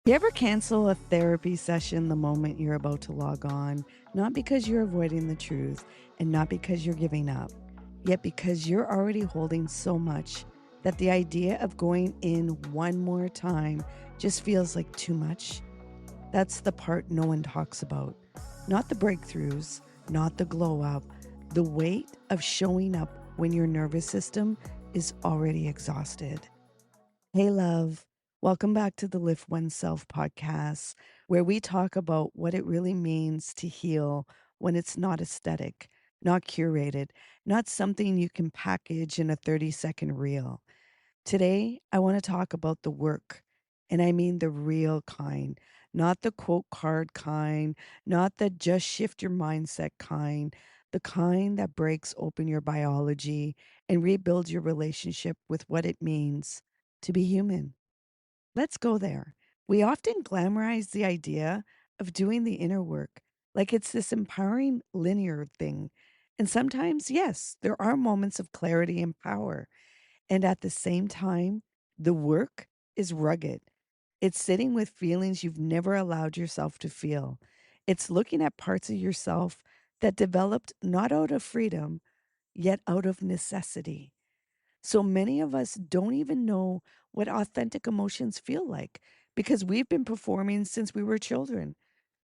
You ever cancel a therapy session the moment you're about to log on, not because you're avoiding the truth and not because you're giving up, yet because you're already holding so much that the idea of going in one more time just feels like too much? That's the part no one talks about. Not the breakthroughs, not the glow up, the weight of showing up when your nervous system is already exhausted. Hey, love. Welcome back to the Lift Oneself podcast, where we talk about what it really means to heal when it's not aesthetic, not curated, not something you can package in a 30-second reel. Today, I want to talk about the work, and I mean the real kind, not the quote card kind, not the just shift your mindset kind, the kind that breaks open your biology and rebuilds your relationship with what it means to be human. Let's go there. We often glamorize the idea of doing the inner work like it's this empowering linear thing. And sometimes, yes, there are moments of clarity and power. And at the same time, the work is rugged. It's sitting with feelings you've never allowed yourself to feel. It's looking at parts of yourself that developed not out of freedom, yet out of necessity. So many of us don't even know what authentic emotions feel like because we've been performing since we were children,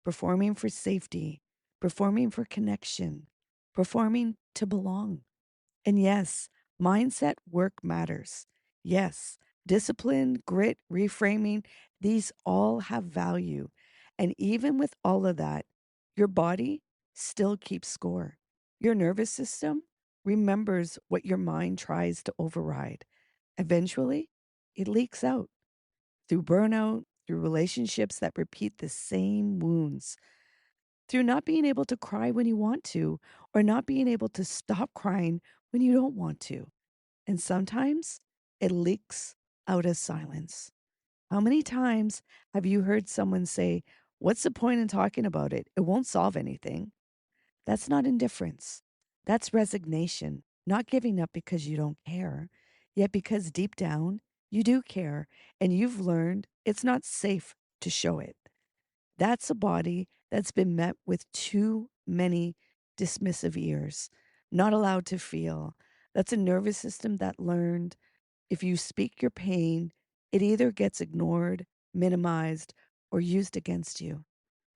performing for safety, performing for connection, performing to belong. And yes, mindset work matters. Yes, discipline, grit, reframing, these all have value. And even with all of that, your body still keeps score. Your nervous system remembers what your mind tries to override. Eventually, it leaks out through burnout, through relationships that repeat the same wounds, through not being able to cry when you want to, or not being able to stop crying when you don't want to. And sometimes it leaks out as silence. How many times have you heard someone say, "What's the point in talking about it? It won't solve anything." That's not indifference. That's resignation, not giving up because you don't care, yet because deep down you do care and you've learned it's not safe to show it. That's a body that's been met with too many dismissive ears, not allowed to feel. That's a nervous system that learned if you speak your pain, it either gets ignored, minimized, or used against you.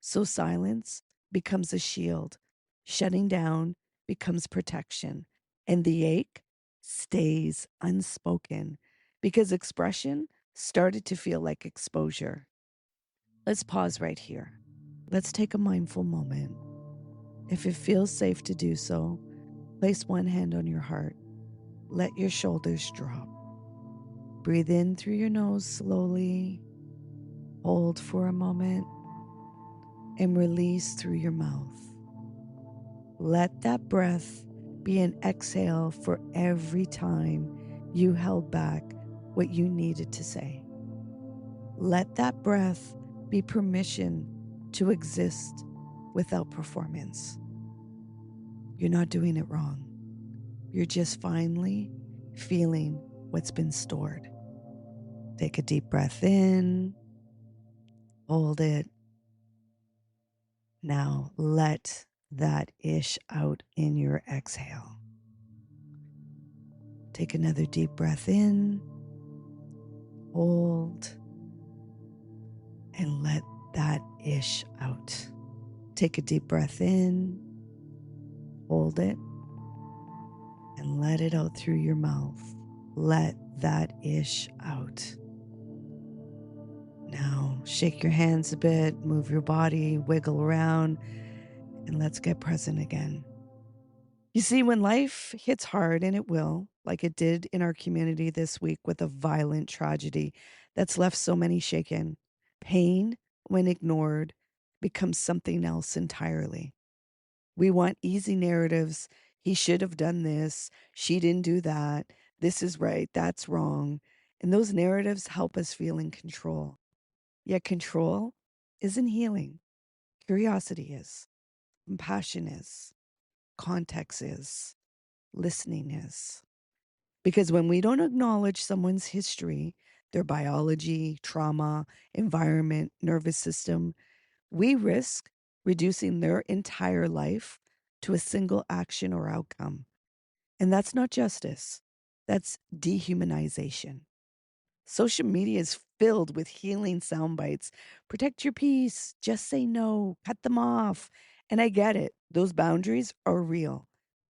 So silence becomes a shield, shutting down becomes protection, and the ache stays unspoken because expression started to feel like exposure. Let's pause right here. Let's take a mindful moment. If it feels safe to do so, place one hand on your heart. Let your shoulders drop. Breathe in through your nose slowly. Hold for a moment and release through your mouth. Let that breath be an exhale for every time you held back what you needed to say. Let that breath be permission to exist without performance. You're not doing it wrong. You're just finally feeling what's been stored. Take a deep breath in, hold it. Now let that ish out in your exhale. Take another deep breath in, hold, and let that ish out. Take a deep breath in, hold it, and let it out through your mouth. Let that ish out. Now shake your hands a bit, move your body, wiggle around, and let's get present again. You see, when life hits hard, and it will, like it did in our community this week with a violent tragedy that's left so many shaken, pain, when ignored, becomes something else entirely. We want easy narratives. He should have done this. She didn't do that. This is right. That's wrong. And those narratives help us feel in control. Yet control isn't healing. Curiosity is. Compassion is. Context is. Listening is. Because when we don't acknowledge someone's history, their biology, trauma, environment, nervous system, we risk reducing their entire life to a single action or outcome. And that's not justice, that's dehumanization. Social media is filled with healing sound bites. Protect your peace, just say no, cut them off. And I get it, those boundaries are real.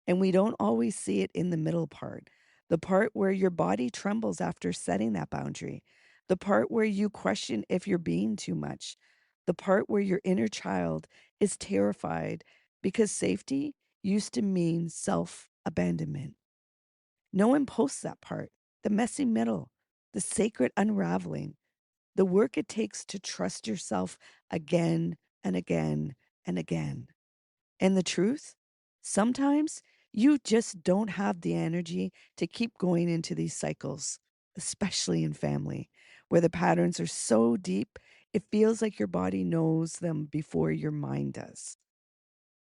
And we don't always see it in the middle part, the part where your body trembles after setting that boundary, the part where you question if you're being too much, the part where your inner child is terrified because safety used to mean self abandonment. No one posts that part, the messy middle, the sacred unraveling, the work it takes to trust yourself again and again and again. And the truth, sometimes you just don't have the energy to keep going into these cycles, especially in family, where the patterns are so deep, it feels like your body knows them before your mind does.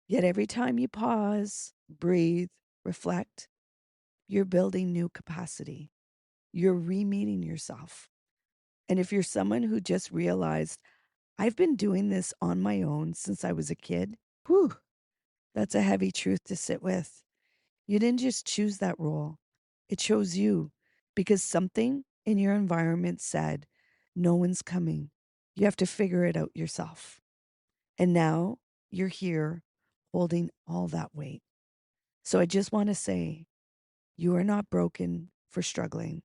Yet every time you pause, breathe, reflect, you're building new capacity. You're re-meeting yourself. And if you're someone who just realized, I've been doing this on my own since I was a kid, whew, that's a heavy truth to sit with. You didn't just choose that role, it chose you because something in your environment said, no one's coming. You have to figure it out yourself. And now you're here holding all that weight. So I just want to say, you are not broken for struggling.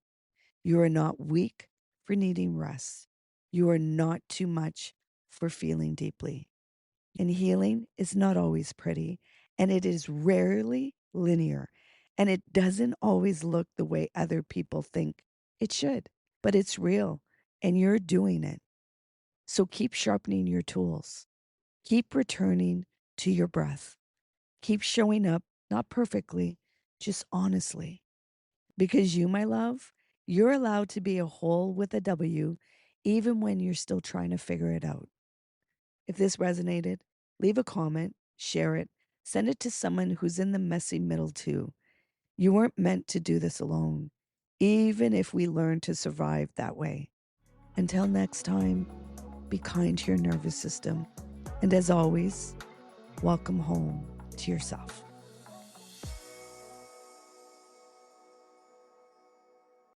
You are not weak for needing rest. You are not too much for feeling deeply. And healing is not always pretty, and it is rarely linear, and it doesn't always look the way other people think it should, but it's real, and you're doing it. So keep sharpening your tools, keep returning to your breath, keep showing up, not perfectly, just honestly. Because you, my love, you're allowed to be a whole with a W, even when you're still trying to figure it out. If this resonated, leave a comment, share it, send it to someone who's in the messy middle too. You weren't meant to do this alone, even if we learn to survive that way. Until next time, be kind to your nervous system. And as always, welcome home to yourself.